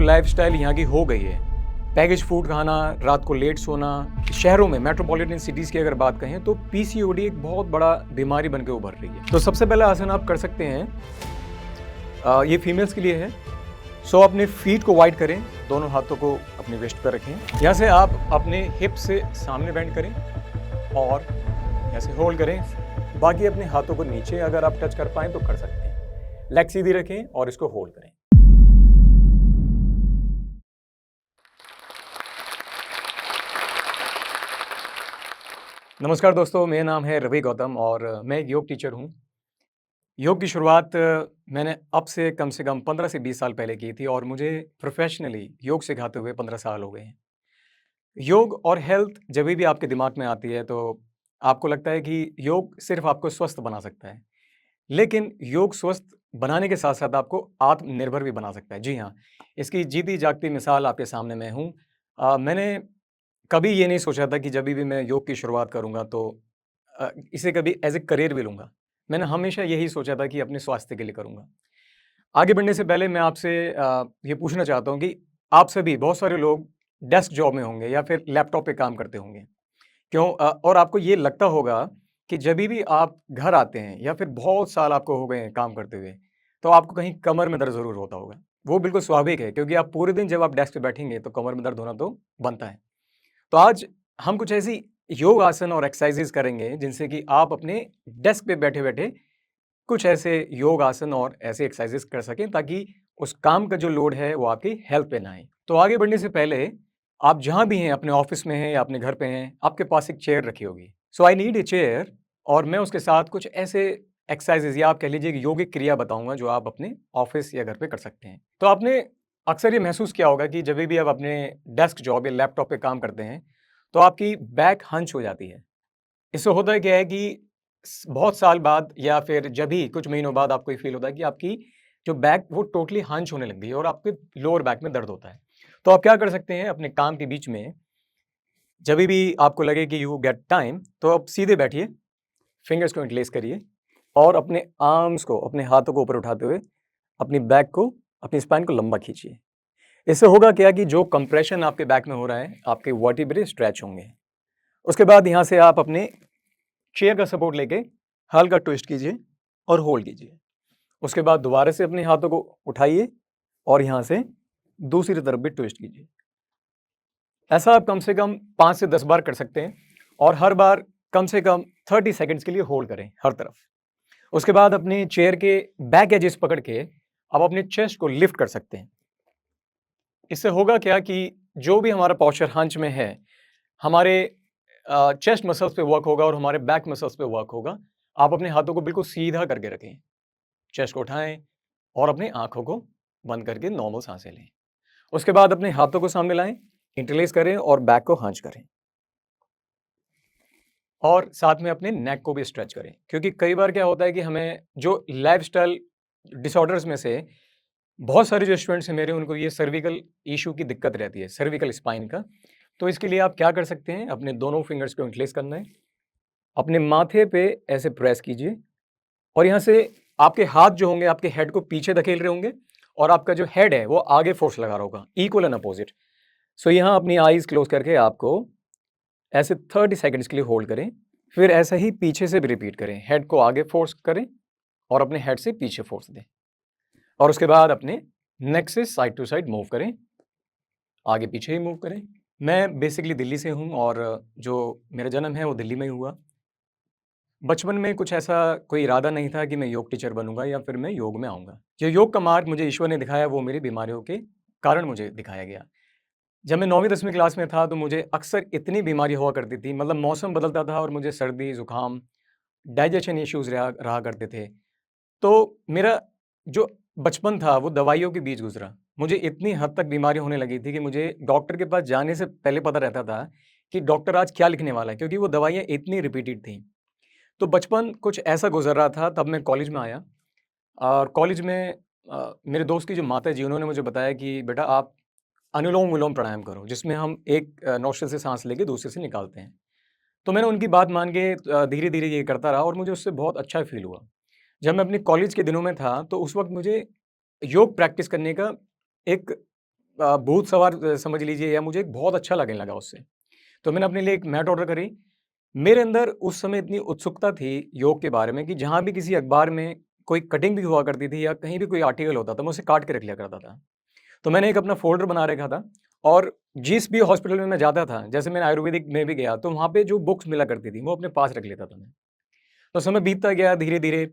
Lifestyle यहाँ की हो गई है, पैकेज फूड खाना, रात को लेट सोना, शहरों में मेट्रोपॉलिटन सिटीज़ की अगर बात कहें तो पीसीओडी एक बहुत बड़ा बीमारी बन के उभर रही है। तो सबसे पहला आसन आप कर सकते हैं, ये फीमेल्स के लिए है। सो अपने फीट को वाइड करें, दोनों हाथों को अपने वेस्ट पर रखें। यहाँ से आप अपने हिप से सामने बेंड करें और ऐसे होल्ड करें। बाकी अपने हाथों को नीचे अगर आप टच कर पाएँ तो कर सकते हैं। लेग सीधी रखें और इसको होल्ड करें। नमस्कार दोस्तों, मेरा नाम है रवि गौतम और मैं एक योग टीचर हूँ। योग की शुरुआत मैंने अब से कम 15 से 20 साल पहले की थी और मुझे प्रोफेशनली योग सिखाते हुए 15 साल हो गए हैं। योग और हेल्थ जब भी आपके दिमाग में आती है तो आपको लगता है कि योग सिर्फ आपको स्वस्थ बना सकता है। लेकिन योग स्वस्थ बनाने के साथ-साथ आपको आत्मनिर्भर भी बना सकता है। जी हाँ, इसकी जीती जागती मिसाल आपके सामने मैं हूँ। मैंने कभी ये नहीं सोचा था कि जभी भी मैं योग की शुरुआत करूँगा तो इसे कभी एज़ ए करियर भी लूँगा। मैंने हमेशा यही सोचा था कि अपने स्वास्थ्य के लिए करूँगा। आगे बढ़ने से पहले मैं आपसे ये पूछना चाहता हूँ कि आप सभी बहुत सारे लोग डेस्क जॉब में होंगे या फिर लैपटॉप पे काम करते होंगे। क्यों? और आपको ये लगता होगा कि जभी भी आप घर आते हैं या फिर बहुत साल आपको हो गए हैं काम करते हुए, तो आपको कहीं कमर में दर्द ज़रूर होता होगा। वो बिल्कुल स्वाभाविक है क्योंकि आप पूरे दिन जब आप डेस्क पे बैठेंगे तो कमर में दर्द होना तो बनता है। तो आज हम कुछ ऐसी योग आसन और एक्सरसाइजेज करेंगे जिनसे कि आप अपने डेस्क पे बैठे-बैठे कुछ ऐसे योग आसन और ऐसे एक्सरसाइजेज कर सकें ताकि उस काम का जो लोड है वो आपकी हेल्थ पे ना आए। तो आगे बढ़ने से पहले आप जहाँ भी हैं, अपने ऑफिस में हैं या अपने घर पे हैं, आपके पास एक चेयर रखी होगी। सो आई नीड ए चेयर और मैं उसके साथ कुछ ऐसे एक्सरसाइजेज या आप कह लीजिए कि योगिक क्रिया बताऊंगा जो आप अपने ऑफिस या घर पे कर सकते हैं। तो आपने अक्सर ये महसूस किया होगा कि जब भी आप अपने डेस्क जॉब या लैपटॉप पे काम करते हैं तो आपकी बैक हंच हो जाती है। इससे होता है क्या है कि बहुत साल बाद या फिर जब भी कुछ महीनों बाद आपको ये फील होता है कि आपकी जो बैक वो टोटली हंच होने लग गई है और आपके लोअर बैक में दर्द होता है। तो आप क्या कर सकते हैं अपने काम के बीच में, जब भी आपको लगे कि यू गेट टाइम, तो आप सीधे बैठिए, फिंगर्स को इंटलेस करिए और अपने आर्म्स को, अपने हाथों को ऊपर उठाते हुए अपनी बैक को, अपनी स्पाइन को लंबा खींचिए। इससे होगा क्या कि जो कंप्रेशन आपके बैक में हो रहा है, आपके वर्टिब्रे स्ट्रेच होंगे। उसके बाद यहाँ से आप अपने चेयर का सपोर्ट लेके हल्का ट्विस्ट कीजिए और होल्ड कीजिए। उसके बाद दोबारा से अपने हाथों को उठाइए और यहाँ से दूसरी तरफ भी ट्विस्ट कीजिए। ऐसा आप कम से कम 5 से 10 बार कर सकते हैं और हर बार कम से कम 30 सेकंड्स के लिए होल्ड करें हर तरफ। उसके बाद अपने चेयर के बैक एजेस पकड़ के आप अपने चेस्ट को लिफ्ट कर सकते हैं। इससे होगा क्या कि जो भी हमारा पोस्चर हंच में है, हमारे चेस्ट मसल्स पे वर्क होगा और हमारे बैक मसल्स पे वर्क होगा। आप अपने हाथों को बिल्कुल सीधा करके रखें, चेस्ट को उठाएं और अपनी आंखों को बंद करके नॉर्मल सांसें लें। उसके बाद अपने हाथों को सामने लाएं, इंटरलेस करें और बैक को हंच करें और साथ में अपने नेक को भी स्ट्रेच करें, क्योंकि कई बार क्या होता है कि हमें जो लाइफस्टाइल डिसऑर्डर्स में से बहुत सारे जो स्टूडेंट्स हैं मेरे, उनको ये सर्विकल इशू की दिक्कत रहती है, सर्विकल स्पाइन का। तो इसके लिए आप क्या कर सकते हैं, अपने दोनों फिंगर्स को इंटरलेस करना है, अपने माथे पे ऐसे प्रेस कीजिए और यहाँ से आपके हाथ जो होंगे आपके हेड को पीछे धकेल रहे होंगे और आपका जो हेड है वो आगे फोर्स लगा रहा होगा, इक्वल एंड अपोजिट। सो यहाँ अपनी आईज क्लोज करके आपको ऐसे 30 सेकंड्स के लिए होल्ड करें, फिर ऐसा ही पीछे से भी रिपीट करें, हेड को आगे फोर्स करें और अपने हेड से पीछे फोर्स दें और उसके बाद अपने नेक से साइड टू साइड मूव करें, आगे पीछे ही मूव करें। मैं बेसिकली दिल्ली से हूँ और जो मेरा जन्म है वो दिल्ली में ही हुआ। बचपन में कुछ ऐसा कोई इरादा नहीं था कि मैं योग टीचर बनूंगा या फिर मैं योग में आऊँगा। जो योग का मार्ग मुझे ईश्वर ने दिखाया वो मेरी बीमारियों के कारण मुझे दिखाया गया। जब मैं 9वीं 10वीं क्लास में था तो मुझे अक्सर इतनी बीमारी हुआ करती थी, मतलब मौसम बदलता था और मुझे सर्दी, ज़ुकाम, डाइजेशन इश्यूज़ रहा रहा करते थे। तो मेरा जो बचपन था वो दवाइयों के बीच गुज़रा। मुझे इतनी हद तक बीमारी होने लगी थी कि मुझे डॉक्टर के पास जाने से पहले पता रहता था कि डॉक्टर आज क्या लिखने वाला है, क्योंकि वो दवाइयाँ इतनी रिपीटेड थी। तो बचपन कुछ ऐसा गुज़र रहा था, तब मैं कॉलेज में आया और कॉलेज में मेरे दोस्त की जो माता जी, उन्होंने मुझे बताया कि बेटा आप अनुलोम-विलोम प्राणायाम करो, जिसमें हम एक नोस्ट्रिल से साँस लेके दूसरे से निकालते हैं। तो मैंने उनकी बात मान के धीरे-धीरे ये करता रहा और मुझे उससे बहुत अच्छा फ़ील हुआ। जब मैं अपने कॉलेज के दिनों में था, तो उस वक़्त मुझे योग प्रैक्टिस करने का एक भूत सवार समझ लीजिए या मुझे एक बहुत अच्छा लगने लगा उससे। तो मैंने अपने लिए एक मैट ऑर्डर करी। मेरे अंदर उस समय इतनी उत्सुकता थी योग के बारे में कि जहाँ भी किसी अखबार में कोई कटिंग भी हुआ करती थी या कहीं भी कोई आर्टिकल होता था, मैं उसे काट के रख लिया करता था। तो मैंने एक अपना फ़ोल्डर बना रखा था और जिस भी हॉस्पिटल में मैं जाता था, जैसे मैंने आयुर्वेदिक में भी गया, तो वहाँ पे जो बुक्स मिला करती थी, वो अपने पास रख लेता था मैं। तो समय बीतता गया धीरे-धीरे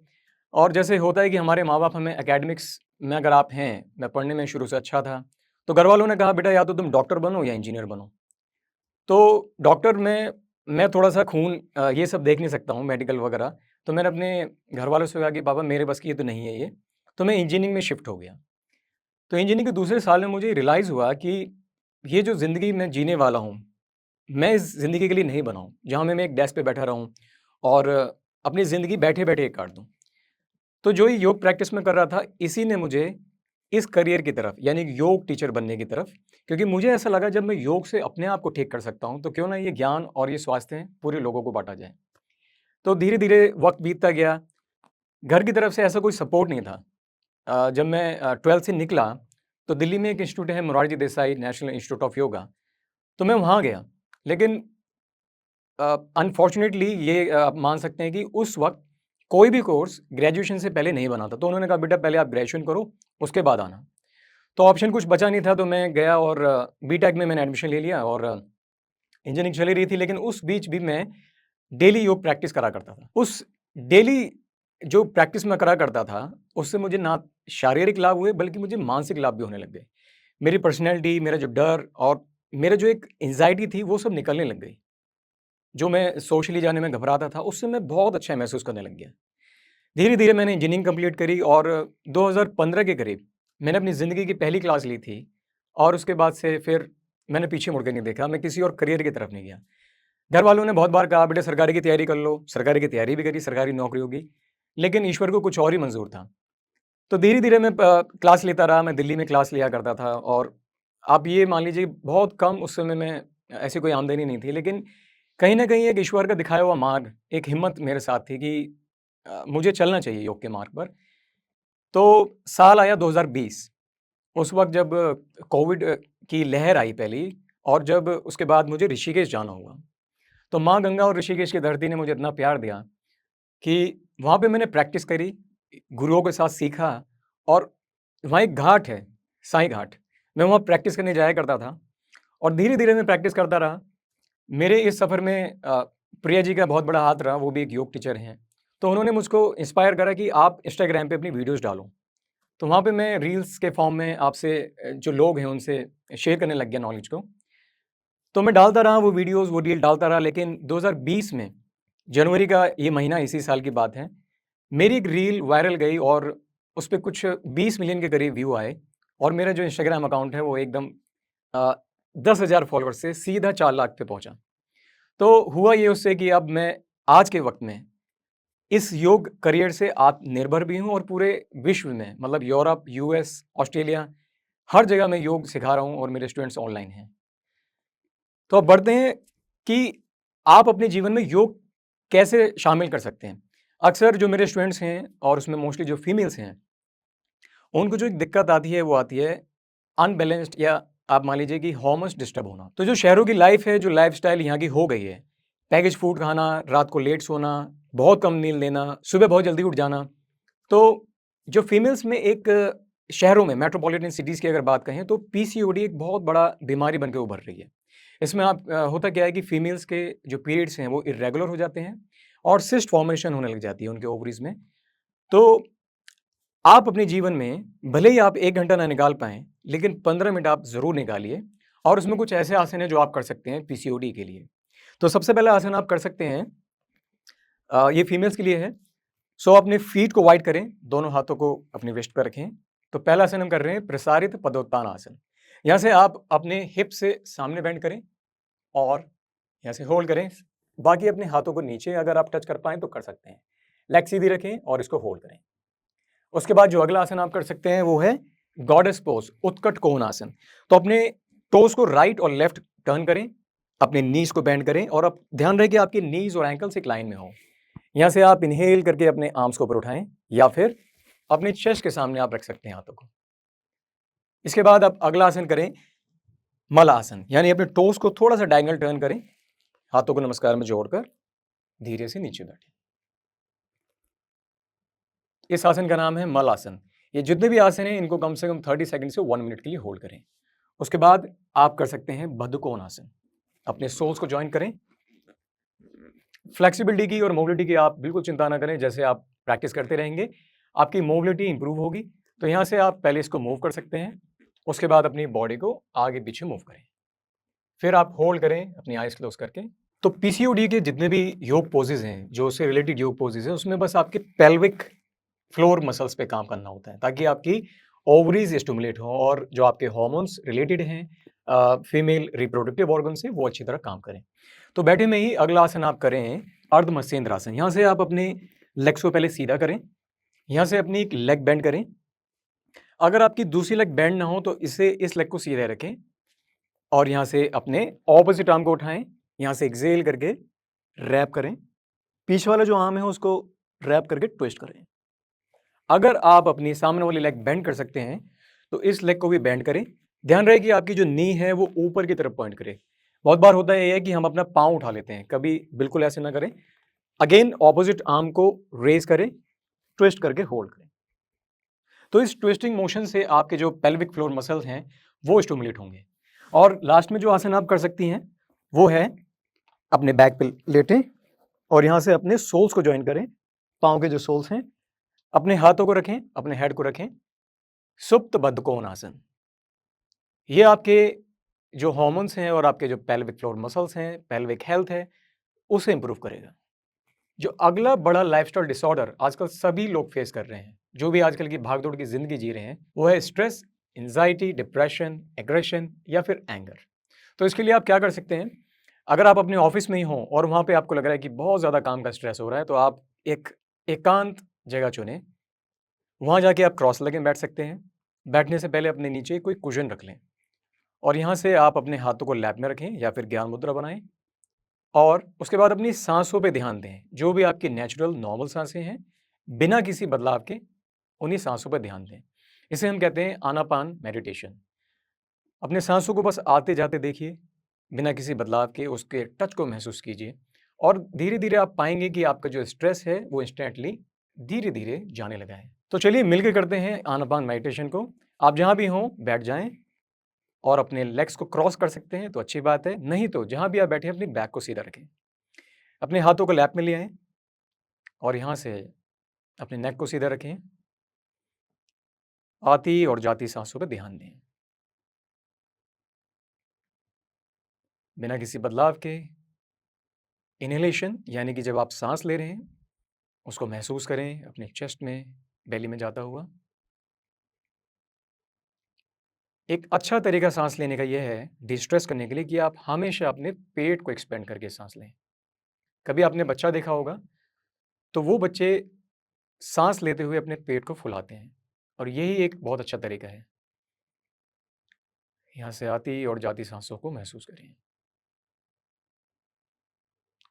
और जैसे होता है कि हमारे माँ-बाप हमें एकेडमिक्स में अगर आप हैं, मैं पढ़ने में शुरू से अच्छा था, तो घरवालों ने कहा, "बेटा या तो तुम डॉक्टर बनो या इंजीनियर बनो।" तो डॉक्टर में मैं थोड़ा-सा खून ये सब देख नहीं सकता हूँ मेडिकल वगैरह, तो मैंने अपने घरवालों से कहा कि पापा मेरे बस की ये तो नहीं है ये, तो मैं इंजीनियरिंग में शिफ्ट हो गया। तो इंजीनियरिंग के दूसरे साल में मुझे रियलाइज़ हुआ कि ये जो ज़िंदगी मैं जीने वाला हूँ, मैं इस ज़िंदगी के लिए नहीं बना हूँ, जहाँ मैं एक डेस्क पे बैठा रहूँ और अपनी ज़िंदगी बैठे-बैठे ही काट दूँ। तो जो ये योग प्रैक्टिस मैं कर रहा था, इसी ने मुझे इस करियर की तरफ यानी कि योग टीचर बनने की तरफ क्योंकि मुझे ऐसा लगा जब मैं योग से अपने आप को ठीक कर सकता हूँ, तो क्यों ना ये ज्ञान और ये स्वास्थ्य पूरे लोगों को बाँटा जाए। तो धीरे-धीरे वक़्त बीतता गया, घर की तरफ से ऐसा कोई सपोर्ट नहीं था। जब मैं 12th से निकला, तो दिल्ली में एक इंस्टीट्यूट है Morarji Desai national institute of yoga, तो मैं वहाँ गया। लेकिन अनफॉर्च्युनेटली ये आप मान सकते हैं कि उस वक़्त कोई भी कोर्स ग्रेजुएशन से पहले नहीं बना था। तो उन्होंने कहा बेटा पहले आप ग्रेजुएशन करो, उसके बाद आना। तो ऑप्शन कुछ बचा नहीं था तो मैं गया और बीटेक में मैंने एडमिशन ले लिया और इंजीनियरिंग चल ही रही थी लेकिन उस बीच भी मैं डेली योग प्रैक्टिस करा करता था। उस डेली जो प्रैक्टिस मैं करा करता था, उससे मुझे ना शारीरिक लाभ हुए बल्कि मुझे मानसिक लाभ भी होने लग गए। मेरी पर्सनैलिटी, मेरा जो डर और मेरा जो एक एंग्ज़ायटी थी वो सब निकलने लग गई। जो मैं सोशली जाने में घबराता था, उससे मैं बहुत अच्छा महसूस करने लग गया। धीरे-धीरे मैंने इंजीनियरिंग कंप्लीट करी और 2015 के करीब मैंने अपनी ज़िंदगी की पहली क्लास ली थी और उसके बाद से फिर मैंने पीछे मुड़ के नहीं देखा, मैं किसी और करियर की तरफ नहीं गया। घर वालों ने बहुत बार कहा, "बेटा सरकारी की तैयारी कर लो।" सरकारी की तैयारी भी करी, सरकारी नौकरी होगी, लेकिन ईश्वर को कुछ और ही मंज़ूर था। तो धीरे-धीरे मैं क्लास लेता रहा, मैं दिल्ली में क्लास लिया करता था और आप ये मान लीजिए बहुत कम उस समय में ऐसी कोई आमदनी नहीं थी, लेकिन कहीं न कहीं एक ईश्वर का दिखाया हुआ मार्ग, एक हिम्मत मेरे साथ थी कि मुझे चलना चाहिए योग के मार्ग पर। तो साल आया 2020 उस वक़्त जब कोविड की लहर आई पहली और जब उसके बाद मुझे ऋषिकेश जाना हुआ। तो माँ गंगा और ऋषिकेश की धरती ने मुझे इतना प्यार दिया कि वहाँ पे मैंने प्रैक्टिस करी, गुरुओं के साथ सीखा और वहाँ एक घाट है, साईं घाट। मैं वहाँ प्रैक्टिस करने जाया करता था और धीरे-धीरे मैं प्रैक्टिस करता रहा। मेरे इस सफ़र में प्रिया जी का बहुत बड़ा हाथ रहा, वो भी एक योग टीचर हैं। तो उन्होंने मुझको इंस्पायर करा कि आप इंस्टाग्राम पे अपनी वीडियोज़ डालो। तो वहाँ पे मैं रील्स के फॉर्म में आपसे जो लोग हैं उनसे शेयर करने लग गया नॉलेज को। तो मैं डालता रहा वो वीडियोज़, वो रील डालता रहा लेकिन 2020 में जनवरी का ये महीना इसी साल की बात है। मेरी एक रील वायरल गई और उस पे कुछ 20 मिलियन के करीब व्यू आए और मेरा जो इंस्टाग्राम अकाउंट है वो एकदम अ, 10,000 फॉलोअर्स से सीधा 4 लाख पे पहुँचा। तो हुआ ये उससे कि अब मैं आज के वक़्त में इस योग करियर से आत्मनिर्भर भी हूँ और पूरे विश्व में मतलब यूरोप, यूएस, ऑस्ट्रेलिया हर जगह मैं योग सिखा रहा हूँ और मेरे स्टूडेंट्स ऑनलाइन हैं। तो अब बढ़ते हैं कि आप अपने जीवन में योग कैसे शामिल कर सकते हैं। अक्सर जो मेरे स्टूडेंट्स हैं और उसमें मोस्टली जो फीमेल्स हैं, उनको जो एक दिक्कत आती है वो आती है अनबैलेंस्ड या आप मान लीजिए कि हार्मोन्स डिस्टर्ब होना। तो जो शहरों की लाइफ़ है, जो लाइफ़स्टाइल यहाँ की हो गई है, पैकेज फूड खाना, रात को लेट सोना, बहुत कम नींद लेना, सुबह बहुत जल्दी उठ जाना। तो जो फीमेल्स में एक शहरों में मेट्रोपॉलिटन सिटीज़ की अगर बात कहें तो पीसीओडी एक बहुत बड़ा बीमारी बन के उभर रही है। इसमें आप होता क्या है कि फीमेल्स के जो पीरियड्स हैं वो इर्रेगुलर हो जाते हैं और सिस्ट फॉर्मेशन होने लग जाती है उनके ओवरीज़ में। तो आप अपने जीवन में भले ही आप 1 घंटा ना निकाल पाएँ, लेकिन 15 मिनट आप ज़रूर निकालिए और उसमें कुछ ऐसे आसन हैं जो आप कर सकते हैं पीसीओडी के लिए। तो सबसे पहला आसन आप कर सकते हैं ये फीमेल्स के लिए है। सो अपने फीट को वाइड करें, दोनों हाथों को अपनी वेस्ट पे रखें। तो पहला आसन हम कर रहे हैं प्रसारित पदोत्तान आसन। यहाँ से आप अपने हिप से सामने बेंड करें और यहाँ से होल्ड करें। बाकी अपने हाथों को नीचे अगर आप टच कर पाएँ तो कर सकते हैं। लेग सीधी रखें और इसको होल्ड करें। उसके बाद जो अगला आसन आप कर सकते हैं वो है गॉडेस पोज उत्कट कोण आसन। तो अपने टोस को राइट और लेफ्ट टर्न करें, अपने नीज को बेंड करें और अब ध्यान रहे कि आपकी नीज और एंकल्स एक लाइन में हो। यहाँ से आप इनहेल करके अपने आर्म्स को ऊपर उठाएं या फिर अपने चेस्ट के सामने आप रख सकते हैं हाथों को। इसके बाद आप अगला आसन करें मल आसन, यानी अपने टोस को थोड़ा सा डायगोनल टर्न करें, हाथों को नमस्कार में जोड़कर धीरे से नीचे बैठें। इस आसन का नाम है मल आसन। ये जितने भी आसन हैं इनको कम से कम 30 सेकंड से 1 मिनट के लिए होल्ड करें। उसके बाद आप कर सकते हैं बद्धकोण आसन। अपने सोल्स को ज्वाइन करें। फ्लेक्सिबिलिटी की और मोबिलिटी की आप बिल्कुल चिंता ना करें, जैसे आप प्रैक्टिस करते रहेंगे आपकी मोबिलिटी इंप्रूव होगी। तो यहाँ से आप पहले इसको मूव कर सकते हैं, उसके बाद अपनी बॉडी को आगे पीछे मूव करें, फिर आप होल्ड करें अपनी आइज क्लोज करके। तो पीसीओडी के जितने भी योग पोजेज हैं, जो उससे रिलेटेड योग पोजेज हैं, उसमें बस आपके पेल्विक फ्लोर मसल्स पे काम करना होता है ताकि आपकी ओवरीज स्टिमुलेट हो और जो आपके हार्मोन्स रिलेटेड हैं फीमेल रिप्रोडक्टिव ऑर्गन से, वो अच्छी तरह काम करें। तो बैठे में ही अगला आसन आप करें अर्ध मत्स्येंद्र आसन। यहाँ से आप अपने लेग्स को पहले सीधा करें, यहाँ से अपनी एक लेग बेंड करें। अगर आपकी दूसरी लेग बेंड ना हो तो इस लेग को सीधे रखें और यहाँ से अपने ऑपोजिट आर्म को उठाएं, यहाँ से एक्सेल करके रैप करें, पीछे वाला जो आर्म है उसको रैप करके ट्विस्ट करें। अगर आप अपनी सामने वाली लेग बेंड कर सकते हैं तो इस लेग को भी बेंड करें। ध्यान रहे कि आपकी जो नी है वो ऊपर की तरफ पॉइंट करे। बहुत बार होता है कि हम अपना पाँव उठा लेते हैं, कभी बिल्कुल ऐसे ना करें। अगेन ऑपोजिट आर्म को रेज करें, ट्विस्ट करके होल्ड करें। तो इस ट्विस्टिंग मोशन से आपके जो पेल्विक फ्लोर मसल्स हैं वो स्टिमुलेट होंगे। और लास्ट में जो आसन आप कर सकती हैं वो है अपने बैक पे लेटें और यहाँ से अपने सोल्स को ज्वाइन करें, पाँव के जो सोल्स हैं, अपने हाथों को रखें, अपने हेड को रखें, सुप्त बद्धकोण आसन। ये आपके जो हार्मोन्स हैं और आपके जो पेल्विक फ्लोर मसल्स हैं, पेल्विक हेल्थ है, उसे इंप्रूव करेगा। जो अगला बड़ा लाइफस्टाइल डिसऑर्डर आजकल सभी लोग फेस कर रहे हैं, जो भी आजकल की भागदौड़ की जिंदगी जी रहे हैं, वो है स्ट्रेस, एंजाइटी, डिप्रेशन, एग्रेशन या फिर एंगर। तो इसके लिए आप क्या कर सकते हैं, अगर आप अपने ऑफिस में ही हों और वहाँ पे आपको लग रहा है कि बहुत ज़्यादा काम का स्ट्रेस हो रहा है, तो आप एक एकांत जगह चुनें, वहाँ जाके आप क्रॉस लेग में बैठ सकते हैं। बैठने से पहले अपने नीचे कोई कुशन रख लें और यहाँ से आप अपने हाथों को लैप में रखें या फिर ज्ञान मुद्रा बनाएं और उसके बाद अपनी सांसों पे ध्यान दें। जो भी आपकी नेचुरल नॉर्मल सांसें हैं, बिना किसी बदलाव के उन्हीं सांसों पर ध्यान दें। इसे हम कहते हैं आनापान मेडिटेशन। अपने सांसों को बस आते जाते देखिए, बिना किसी बदलाव के उसके टच को महसूस कीजिए और धीरे धीरे आप पाएंगे कि आपका जो स्ट्रेस है वो इंस्टेंटली धीरे धीरे जाने लगा है। तो चलिए मिलकर करते हैं आनापान मेडिटेशन को। आप जहाँ भी हों बैठ जाएं और अपने लेग्स को क्रॉस कर सकते हैं तो अच्छी बात है, नहीं तो जहाँ भी आप बैठे अपनी बैक को सीधा रखें, अपने हाथों को लैप में ले आएं और यहाँ से अपने नेक को सीधा रखें। आती और जाती सांसों पर ध्यान दें, बिना किसी बदलाव के। इनहेलेशन यानी कि जब आप सांस ले रहे हैं उसको महसूस करें अपने चेस्ट में, बेली में जाता हुआ। एक अच्छा तरीका सांस लेने का यह है डिस्ट्रेस करने के लिए कि आप हमेशा अपने पेट को एक्सपेंड करके सांस लें। कभी आपने बच्चा देखा होगा तो वो बच्चे सांस लेते हुए अपने पेट को फुलाते हैं और यही एक बहुत अच्छा तरीका है। यहाँ से आती और जाती सांसों को महसूस करें।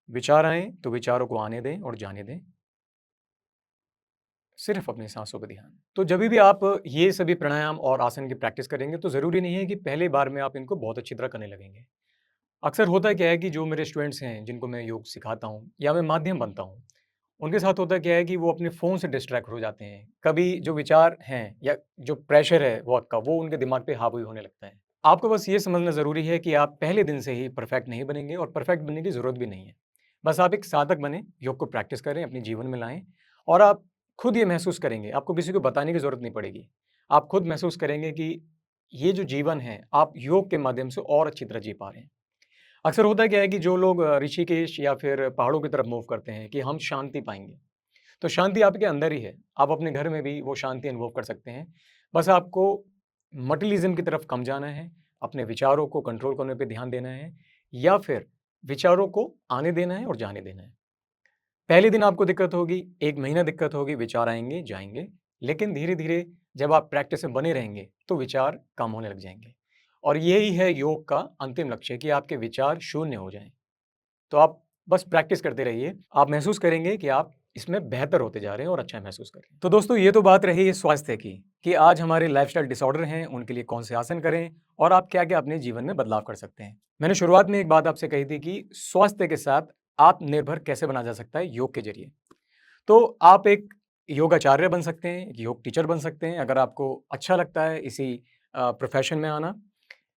विचार आए तो विचारों को आने दें और जाने दें, सिर्फ अपनी सांसों पर ध्यान। तो जब भी आप ये सभी प्राणायाम और आसन की प्रैक्टिस करेंगे तो ज़रूरी नहीं है कि पहले बार में आप इनको बहुत अच्छी तरह करने लगेंगे। अक्सर होता क्या है कि जो मेरे स्टूडेंट्स हैं जिनको मैं योग सिखाता हूँ या मैं माध्यम बनता हूँ, उनके साथ होता क्या है कि वो अपने फ़ोन से डिस्ट्रैक्ट हो जाते हैं। कभी जो विचार हैं या जो प्रेशर है वर्क का, वो उनके दिमाग पे हावी होने लगता है। आपको बस ये समझना ज़रूरी है कि आप पहले दिन से ही परफेक्ट नहीं बनेंगे और परफेक्ट बनने की ज़रूरत भी नहीं है। बस आप एक साधक बने, योग को प्रैक्टिस करें, अपने जीवन में लाएँ और आप खुद ये महसूस करेंगे, आपको किसी को बताने की ज़रूरत नहीं पड़ेगी। आप खुद महसूस करेंगे कि ये जो जीवन है, आप योग के माध्यम से और अच्छी तरह जी पा रहे हैं। अक्सर होता क्या है कि जो लोग ऋषिकेश या फिर पहाड़ों की तरफ मूव करते हैं कि हम शांति पाएँगे, तो शांति आपके अंदर ही है। आप अपने घर में भी वो शांति अनुभव कर सकते हैं। बस आपको मटेरियलिज़्म की तरफ कम जाना है, अपने विचारों को कंट्रोल करने पे ध्यान देना है या फिर विचारों को आने देना है और जाने देना है। पहले दिन आपको दिक्कत होगी, 1 महीना दिक्कत होगी, विचार आएँगे, जाएँगे, लेकिन धीरे-धीरे जब आप प्रैक्टिस में बने रहेंगे, तो विचार कम होने लग जाएँगे। और यही है योग का अंतिम लक्ष्य कि आपके विचार शून्य हो जाएँ। तो आप बस प्रैक्टिस करते रहिए, आप महसूस करेंगे कि आप इसमें बेहतर होते जा रहे हैं और अच्छा महसूस कर रहे हैं। तो दोस्तों ये तो बात रही स्वास्थ्य की कि आज हमारे लाइफस्टाइल डिसऑर्डर हैं, उनके लिए कौन से आसन करें और आप क्या-क्या अपने जीवन में बदलाव कर सकते हैं। मैंने शुरुआत में एक बात आपसे कही थी कि स्वास्थ्य के साथ आत्मनिर्भर कैसे बना जा सकता है योग के ज़रिए। तो आप एक योगाचार्य बन सकते हैं, एक योग टीचर बन सकते हैं अगर आपको अच्छा लगता है इसी प्रोफ़ेशन में आना।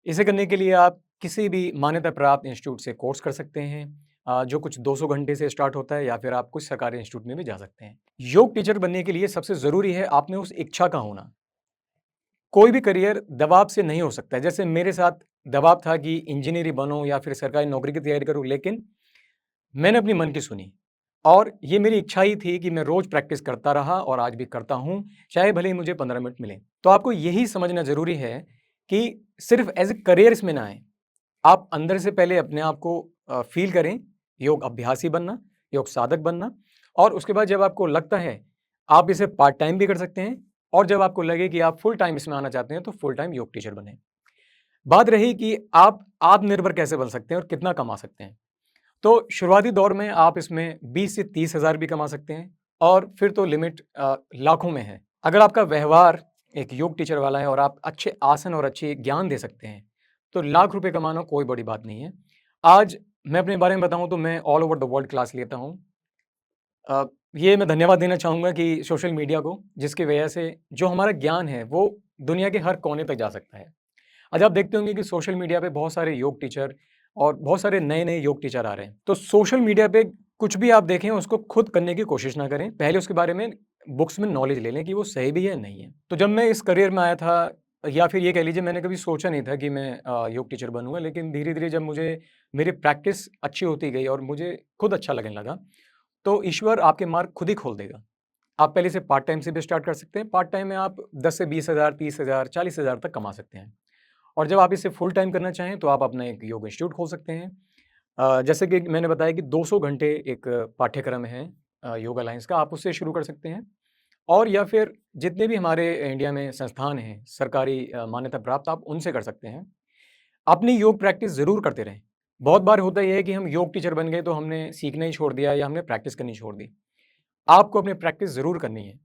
इसे करने के लिए आप किसी भी मान्यता प्राप्त इंस्टीट्यूट से कोर्स कर सकते हैं जो कुछ 200 घंटे से स्टार्ट होता है या फिर आप कुछ सरकारी इंस्टीट्यूट में भी जा सकते हैं। योग टीचर बनने के लिए सबसे ज़रूरी है आप में उस इच्छा का होना। कोई भी करियर दबाव से नहीं हो सकता है। जैसे मेरे साथ दबाव था कि इंजीनियर ही बनो या फिर सरकारी नौकरी की तैयारी करूँ, लेकिन मैंने अपनी मन की सुनी और ये मेरी इच्छा ही थी कि मैं रोज़ प्रैक्टिस करता रहा और आज भी करता हूँ, चाहे भले ही मुझे 15 मिनट मिलें। तो आपको यही समझना ज़रूरी है कि सिर्फ़ एज़ ए करियर इसमें ना आएँ। आप अंदर से पहले अपने आप को फ़ील करें, योग अभ्यासी बनना, योग साधक बनना और उसके बाद जब आपको लगता है, आप इसे पार्ट टाइम भी कर सकते हैं और जब आपको लगे कि आप फुल टाइम इसमें आना चाहते हैं, तो फुल टाइम योग टीचर बनें। बात रही कि आप आत्मनिर्भर कैसे बन सकते हैं और कितना कमा सकते हैं। तो शुरुआती दौर में आप इसमें 20 से 30 हज़ार भी कमा सकते हैं और फिर तो लिमिट लाखों में है। अगर आपका व्यवहार एक योग टीचर वाला है और आप अच्छे आसन और अच्छे ज्ञान दे सकते हैं, तो लाख रुपए कमाना कोई बड़ी बात नहीं है। आज मैं अपने बारे में बताऊँ तो मैं all over the world class लेता हूँ। ये मैं धन्यवाद देना चाहूँगा कि सोशल मीडिया को, जिसकी वजह से जो हमारा ज्ञान है, वो दुनिया के हर कोने तक जा सकता है। आज आप देखते होंगे कि सोशल मीडिया पे बहुत सारे योग टीचर और बहुत सारे नए-नए योग टीचर आ रहे हैं। तो सोशल मीडिया पे कुछ भी आप देखें, उसको खुद करने की कोशिश ना करें। पहले उसके बारे में बुक्स में नॉलेज ले लें कि वो सही भी है, नहीं है। तो जब मैं इस करियर में आया था या फिर ये कह लीजिए मैंने कभी सोचा नहीं था कि मैं योग टीचर बनूँगा, लेकिन धीरे-धीरे जब मुझे मेरी प्रैक्टिस अच्छी होती गई और मुझे खुद अच्छा लगने लगा, तो ईश्वर आपके मार्ग खुद ही खोल देगा। आप पहले से पार्ट टाइम से भी स्टार्ट कर सकते हैं। पार्ट टाइम में आप 10 से 20 हज़ार, 30 हज़ार, 40 हज़ार तक कमा सकते हैं। और जब आप इसे फुल टाइम करना चाहें तो आप अपना एक योग इंस्टीट्यूट खोल सकते हैं। जैसे कि मैंने बताया कि 200 घंटे एक पाठ्यक्रम है योग अलायंस का, आप उससे शुरू कर सकते हैं। और या फिर जितने भी हमारे इंडिया में संस्थान हैं सरकारी मान्यता प्राप्त, आप उनसे कर सकते हैं। अपनी योग प्रैक्टिस ज़रूर करते रहें। बहुत बार होता ये है कि हम योग टीचर बन गए तो हमने सीखना ही छोड़ दिया या हमने प्रैक्टिस करनी छोड़ दी। आपको अपनी प्रैक्टिस ज़रूर करनी है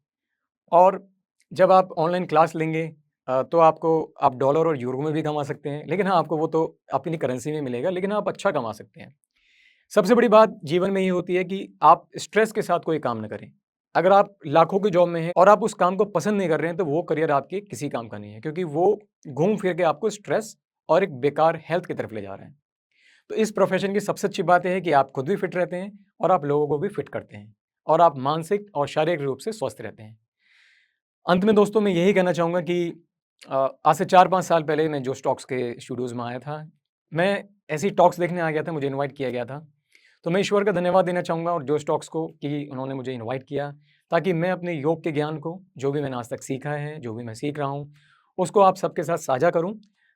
और जब आप ऑनलाइन क्लास लेंगे तो आप डॉलर और यूरो में भी कमा सकते हैं। लेकिन हाँ, आपको वो तो अपनी करेंसी में मिलेगा, लेकिन आप अच्छा कमा सकते हैं। सबसे बड़ी बात जीवन में ये होती है कि आप स्ट्रेस के साथ कोई काम ना करें। अगर आप लाखों की जॉब में हैं और आप उस काम को पसंद नहीं कर रहे हैं, तो वो करियर आपके किसी काम का नहीं है, क्योंकि वो घूम फिर के आपको स्ट्रेस और एक बेकार हेल्थ की तरफ ले जा रहा है। तो इस प्रोफ़ेशन की सबसे अच्छी बात ये है कि आप खुद भी फिट रहते हैं और आप लोगों को भी फिट करते हैं और आप मानसिक और शारीरिक रूप से स्वस्थ रहते हैं। अंत में दोस्तों मैं यही कहना चाहूँगा कि आज से 4-5 साल पहले मैं जो स्टॉक्स के स्टूडियोज़ में आया था। मैं ऐसी टॉक्स देखने आ गया था, मुझे इनवाइट किया गया था। तो मैं ईश्वर का धन्यवाद देना चाहूँगा और जो स्टॉक्स को कि उन्होंने मुझे इनवाइट किया, ताकि मैं अपने योग के ज्ञान को, जो भी मैंने आज तक सीखा है, जो भी मैं सीख रहा हूँ, उसको आप सबके साथ साझा करूँ,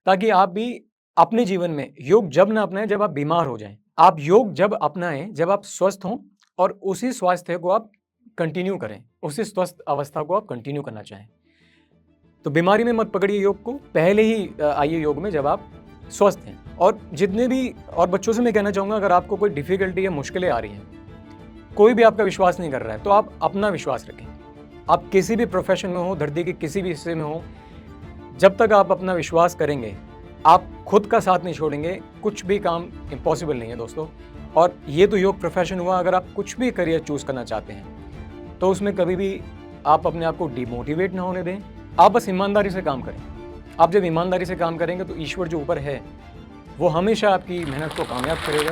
ताकि आप भी अपने जीवन में योग जब ना अपनाएँ जब आप बीमार हो जाएँ। आप योग जब अपनाएँ जब आप स्वस्थ हों और उसी स्वास्थ्य को आप कंटिन्यू करें, उसी स्वस्थ अवस्था को आप कंटिन्यू करना चाहें। तो बीमारी में मत पकड़िए योग को, पहले ही आइए योग में जब आप स्वस्थ हैं। और जितने भी और बच्चों से मैं कहना चाहूँगा, अगर आपको कोई डिफ़िकल्टी या मुश्किलें आ रही हैं, कोई भी आपका विश्वास नहीं कर रहा है, तो आप अपना विश्वास रखें। आप किसी भी प्रोफ़ेशन में हो, धरती के किसी भी हिस्से में हो, जब तक आप अपना विश्वास करेंगे, आप खुद का साथ नहीं छोड़ेंगे, कुछ भी काम इम्पॉसिबल नहीं है दोस्तों। और ये तो योग प्रोफ़ेशन हुआ, अगर आप कुछ भी करियर चूज़ करना चाहते हैं, तो उसमें कभी भी आप अपने आप को डिमोटिवेट ना होने दें। आप बस ईमानदारी से काम करें। आप जब ईमानदारी से काम करेंगे तो ईश्वर जो ऊपर है, वो हमेशा आपकी मेहनत को कामयाब करेगा।